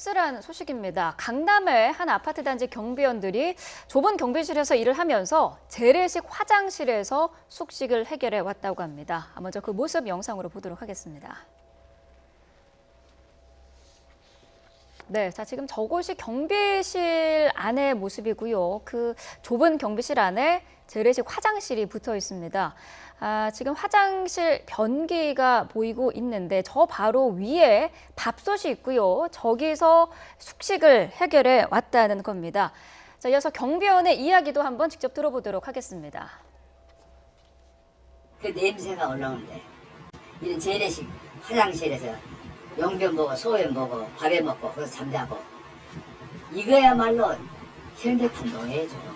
씁쓸한 소식입니다. 강남의 한 아파트 단지 경비원들이 좁은 경비실에서 일을 하면서 재래식 화장실에서 숙식을 해결해 왔다고 합니다. 먼저 그 모습 영상으로 보도록 하겠습니다. 네, 자 지금 저곳이 경비실 안의 모습이고요. 그 좁은 경비실 안에 재래식 화장실이 붙어 있습니다. 지금 화장실 변기가 보이고 있는데 저 바로 위에 밥솥이 있고요. 저기서 숙식을 해결해 왔다는 겁니다. 자, 이어서 경비원의 이야기도 한번 직접 들어보도록 하겠습니다. 그 냄새가 올라오는데 이런 재래식 화장실에서 용변 보고 소변 보고 밥에 먹고 거기서 잠자고 이거야말로 현대판 노예죠.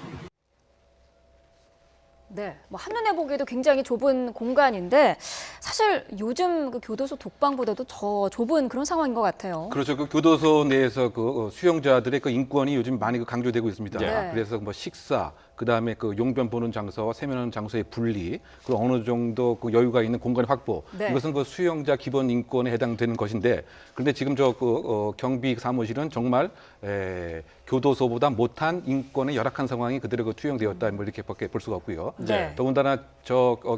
네, 한눈에 보기에도 굉장히 좁은 공간인데 사실 요즘 그 교도소 독방보다도 더 좁은 그런 상황인 것 같아요. 그렇죠. 그 교도소 내에서 그 수용자들의 그 인권이 요즘 많이 강조되고 있습니다. 네. 그래서 뭐 식사, 그다음에 그 용변 보는 장소와 세면하는 장소의 분리, 그리고 어느 정도 그 여유가 있는 공간 확보. 네. 이것은 그 수용자 기본 인권에 해당되는 것인데, 그런데 지금 경비 사무실은 정말 교도소보다 못한 인권의 열악한 상황이 그대로 투영되었다, 뭐 이렇게밖에 볼 수가 없고요. 네. 더군다나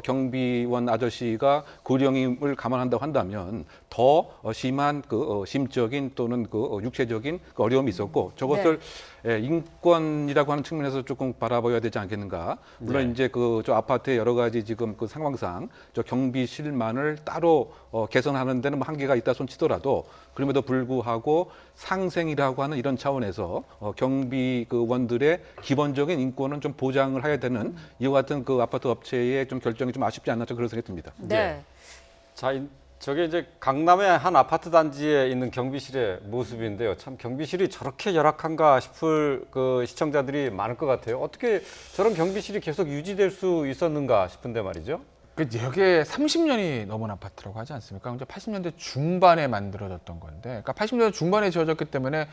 경비원 아저씨가 고령임을 감안한다고 한다면 더 심한 그 심적인 또는 그 육체적인 그 어려움이 있었고, 저것을 인권이라고 하는 측면에서 조금 바라봐야 되지 않겠는가. 물론 이제 저 아파트의 여러 가지 지금 그 상황상 저 경비실만을 따로 개선하는 데는 뭐 한계가 있다 손치더라도, 그럼에도 불구하고 상생이라고 하는 이런 차원에서 경비원들의 기본적인 인권은 좀 보장을 해야 되는 이와 같은 그 아파트 업체의 좀 결정이 좀 아쉽지 않나, 그런 생각이 듭니다. 네. 자, 저게 이제 강남의 한 아파트 단지에 있는 경비실의 모습인데요. 참 경비실이 저렇게 열악한가 싶을 그 시청자들이 많을 것 같아요. 어떻게 저런 경비실이 계속 유지될 수 있었는가 싶은데 말이죠. 여기에 30년이 넘은 아파트라고 하지 않습니까? 이제 80년대 중반에 만들어졌던 건데, 그러니까 80년대 중반에 지어졌기 때문에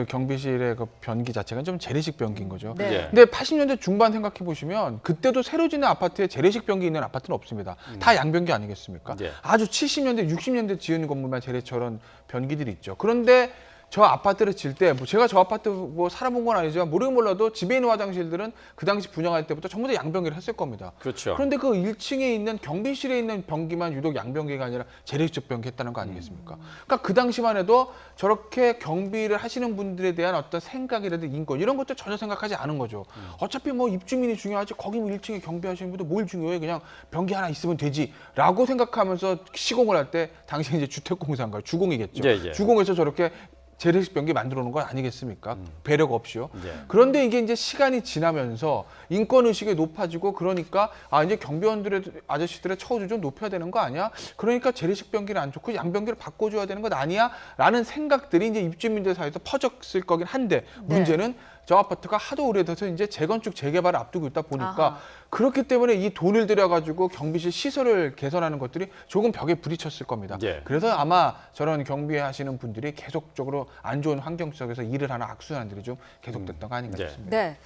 경비실의 그 변기 자체가 좀 재래식 변기인 거죠. 네. 근데 80년대 중반 생각해 보시면 그때도 새로 짓는 아파트에 재래식 변기 있는 아파트는 없습니다. 다 양변기 아니겠습니까? 네. 아주 70년대, 60년대 지은 건물만 재래처럼 변기들이 있죠. 그런데 저 아파트를 질 때, 제가 저 아파트 살아본 건 아니지만 모르긴 몰라도 집에 있는 화장실들은 그 당시 분양할 때부터 전부 다 양변기를 했을 겁니다. 그렇죠. 그런데 그 1층에 있는 경비실에 있는 변기만 유독 양변기가 아니라 재래식 변기 했다는 거 아니겠습니까? 그러니까 그 당시만 해도 저렇게 경비를 하시는 분들에 대한 어떤 생각이라든지 인권 이런 것도 전혀 생각하지 않은 거죠. 어차피 입주민이 중요하지, 거기 1층에 경비하시는 분들 뭘 중요해, 그냥 변기 하나 있으면 되지라고 생각하면서 시공을 할 때 당시 이제 주택공사인가요? 주공이겠죠. 예. 주공에서 저렇게 재래식 변기 만들어 놓은 건 아니겠습니까? 배려가 없이요. 예. 그런데 이게 이제 시간이 지나면서 인권 의식이 높아지고, 그러니까 이제 경비원들의 아저씨들의 처우도 좀 높여야 되는 거 아니야? 그러니까 재래식 변기는 안 좋고 양변기를 바꿔줘야 되는 것 아니야? 라는 생각들이 이제 입주민들 사이에서 퍼졌을 거긴 한데, 문제는 저 아파트가 하도 오래돼서 이제 재건축 재개발을 앞두고 있다 보니까 아하. 그렇기 때문에 이 돈을 들여가지고 경비실 시설을 개선하는 것들이 조금 벽에 부딪혔을 겁니다. 예. 그래서 아마 저런 경비하시는 분들이 계속적으로 안 좋은 환경 속에서 일을 하는 악순환들이 좀 계속됐던 거 아닌가 싶습니다. 네.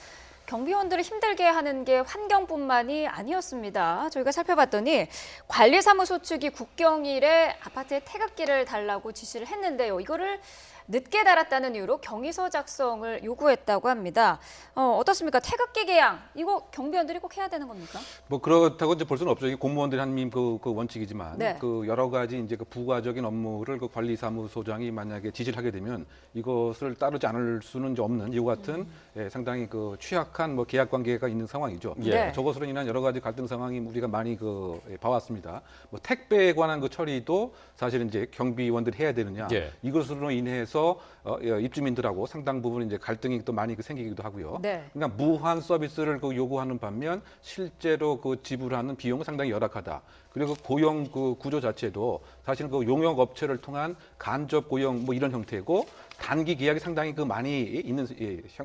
경비원들을 힘들게 하는 게 환경뿐만이 아니었습니다. 저희가 살펴봤더니 관리사무소 측이 국경일에 아파트에 태극기를 달라고 지시를 했는데요. 이거를 늦게 달았다는 이유로 경위서 작성을 요구했다고 합니다. 어떻습니까? 태극기 개양, 이거 경비원들이 꼭 해야 되는 겁니까? 뭐 그렇다고 이제 볼 수는 없죠. 이게 공무원들이 하는 그 원칙이지만, 네. 그 여러 가지 이제 그 부가적인 업무를 그 관리사무소장이 만약에 지시를 하게 되면 이것을 따르지 않을 수는 이제 없는 이와 같은 상당히 그 취약한 계약 관계가 있는 상황이죠. 네. 저것으로 인한 여러 가지 갈등 상황이 우리가 많이 봐왔습니다. 택배에 관한 그 처리도 사실은 이제 경비원들이 해야 되느냐, 이것으로 인해서 입주민들하고 상당 부분 이제 갈등이 또 많이 생기기도 하고요. 네. 그러니까 무한 서비스를 요구하는 반면 실제로 지불하는 비용은 상당히 열악하다. 그리고 고용 구조 자체도 사실 용역 업체를 통한 간접 고용 이런 형태고, 단기 계약이 상당히 많이 있는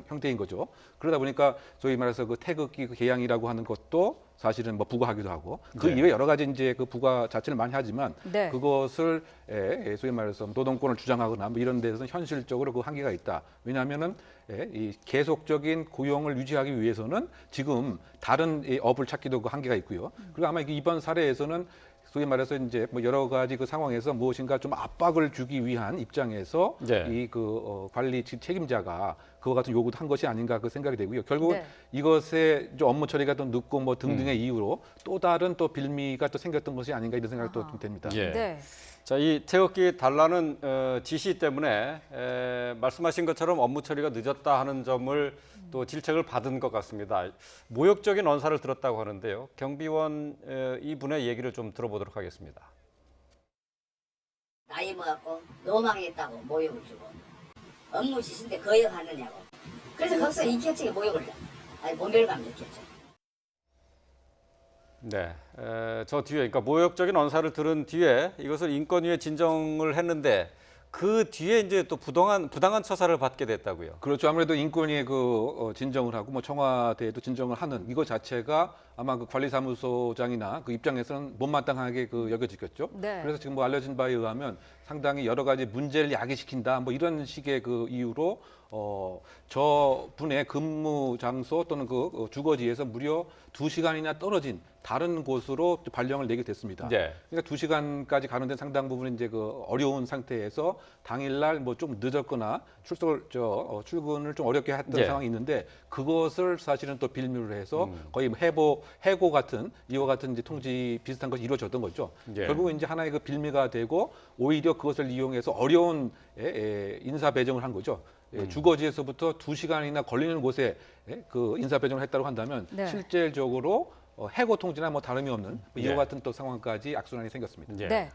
형태인 거죠. 그러다 보니까 소위 말해서 태극기 계양이라고 하는 것도 사실은 부과하기도 하고, 그 이외 여러 가지 이제 부과 자체를 많이 하지만, 그것을 소위 말해서 노동권을 주장하거나 이런 데서는 현실적으로 그 한계가 있다. 왜냐하면은 이 계속적인 고용을 유지하기 위해서는 지금 다른 업을 찾기도 그 한계가 있고요. 그리고 아마 이번 사례에서는 소위 말해서 이제 뭐 여러 가지 그 상황에서 무엇인가 좀 압박을 주기 위한 입장에서 네. 이 그 관리 책임자가 그와 같은 요구도 한 것이 아닌가 그 생각이 되고요. 결국 네. 이것에 좀 업무 처리가 또 늦고 뭐 등등의 이유로 또 다른 또 빌미가 또 생겼던 것이 아닌가 이런 생각도 좀 됩니다. 예. 네. 자, 이 태극기 달라는 지시 때문에 말씀하신 것처럼 업무 처리가 늦었다 하는 점을 또 질책을 받은 것 같습니다. 모욕적인 언사를 들었다고 하는데요. 경비원 이분의 얘기를 좀 들어보도록 하겠습니다. 나이 먹었고 노망했다고 모욕을 주고 업무 지시인데 거역하느냐고. 그래서 거기서 인격적인 모욕을 모멸감 느꼈죠. 네, 저 뒤에, 그러니까 모욕적인 언사를 들은 뒤에 이것을 인권위에 진정을 했는데 그 뒤에 이제 또 부당한 처사를 받게 됐다고요. 그렇죠. 아무래도 인권위에 진정을 하고 뭐 청와대에도 진정을 하는 이거 자체가 아마 그 관리사무소장이나 그 입장에서는 못마땅하게 여겨지겠죠. 네. 그래서 지금 뭐 알려진 바에 의하면 상당히 여러 가지 문제를 야기시킨다 뭐 이런 식의 그 이유로 저 분의 근무 장소 또는 그 주거지에서 무려 2시간이나 떨어진 다른 곳으로 발령을 내게 됐습니다. 네. 그러니까 2시간까지 가는데 상당 부분 이제 그 어려운 상태에서 당일날 뭐 좀 늦었거나 출근을 좀 어렵게 했던 네. 상황이 있는데 그것을 사실은 또 빌미로 해서 거의 뭐 해고 같은 이와 같은 이제 통지 비슷한 것이 이루어졌던 거죠. 예. 결국은 이제 하나의 그 빌미가 되고 오히려 그것을 이용해서 어려운 인사 배정을 한 거죠. 주거지에서부터 2시간이나 걸리는 곳에 그 인사 배정을 했다고 한다면 네. 실질적으로 해고 통지나 뭐 다름이 없는 이와 예. 같은 또 상황까지 악순환이 생겼습니다. 예. 네.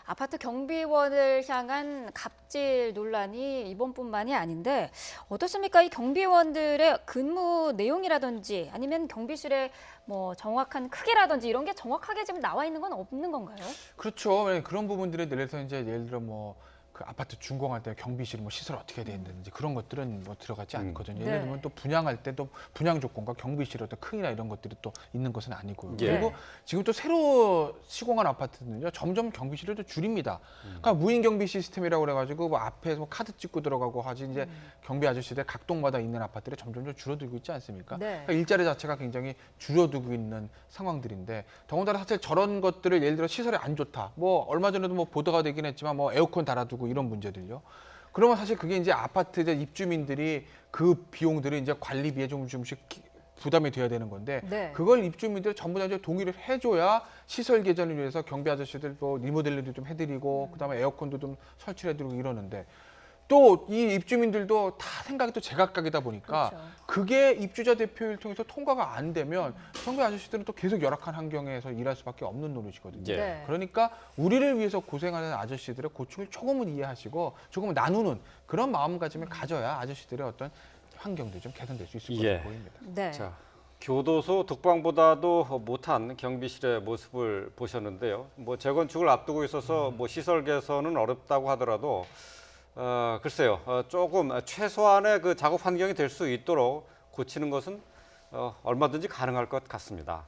아파트 경비원을 향한 갑질 논란이 이번뿐만이 아닌데 어떻습니까? 이 경비원들의 근무 내용이라든지 아니면 경비실의 뭐 정확한 크기라든지 이런 게 정확하게 지금 나와 있는 건 없는 건가요? 그렇죠. 그런 부분들에 대해서 이제 예를 들어 뭐 그 아파트 준공할 때 경비실 뭐 시설 어떻게 해야 되는지 그런 것들은 뭐 들어가지 않거든요. 네. 예를 들면 또 분양할 때도 분양 조건과 경비실의 어떤 크기나 이런 것들이 또 있는 것은 아니고요. 예. 그리고 지금 또 새로 시공한 아파트는요 점점 경비실을 또 줄입니다. 그러니까 무인 경비 시스템이라고 그래가지고 뭐 앞에 뭐 카드 찍고 들어가고 하지 이제 경비 아저씨들 각 동마다 있는 아파트들이 점점 좀 줄어들고 있지 않습니까? 네. 그러니까 일자리 자체가 굉장히 줄어들고 있는 상황들인데 더군다나 사실 저런 것들을 예를 들어 시설이 안 좋다. 뭐 얼마 전에도 뭐 보도가 되긴 했지만 뭐 에어컨 달아두고 이런 문제들요. 그러면 사실 그게 이제 아파트 이제 입주민들이 그 비용들을 이제 관리비에 조금씩 부담이 돼야 되는 건데 네. 그걸 입주민들이 전부 다 이제 동의를 해줘야 시설 개선을 위해서 경비 아저씨들 또 리모델링도 좀 해드리고 그다음에 에어컨도 좀 설치해드리고 이러는데 또 이 입주민들도 다 생각이 또 제각각이다 보니까 그렇죠. 그게 입주자 대표를 통해서 통과가 안 되면 경비 아저씨들은 또 계속 열악한 환경에서 일할 수밖에 없는 노릇이거든요. 예. 네. 그러니까 우리를 위해서 고생하는 아저씨들의 고충을 조금은 이해하시고 조금은 나누는 그런 마음가짐을 가져야 아저씨들의 어떤 환경도 좀 개선될 수 있을 예. 것으로 보입니다. 네. 자, 교도소 독방보다도 못한 경비실의 모습을 보셨는데요. 뭐 재건축을 앞두고 있어서 뭐 시설 개선은 어렵다고 하더라도 글쎄요, 조금 최소한의 그 작업 환경이 될 수 있도록 고치는 것은 얼마든지 가능할 것 같습니다.